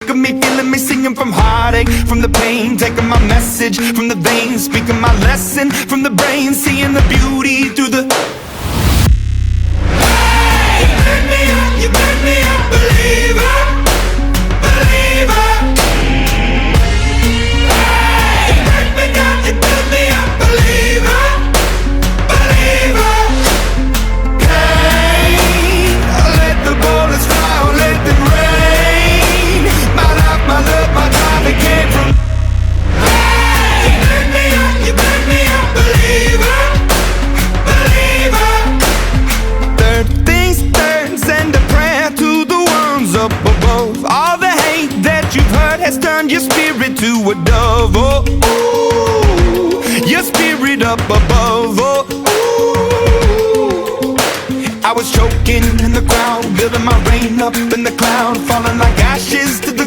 of me, feeling me, singing from heartache, from the pain, taking my message from the veins, speaking my lesson from the brain, seeing the beauty through the. Hey, you made me a believer, believer. Hey, you break me down, you build me up, believer, believer. Hey, let the bullets fly, let them rain. My life, my love, my time, it came from. Hey, you made me a believer, believer. Third things third, send a prayer to the ones up above. All the hate that you've heard has turned your spirit to a dove. Oh, ooh, your spirit up above. Oh, ooh. I was choking in the crowd, building my rain up in the cloud, falling like ashes to the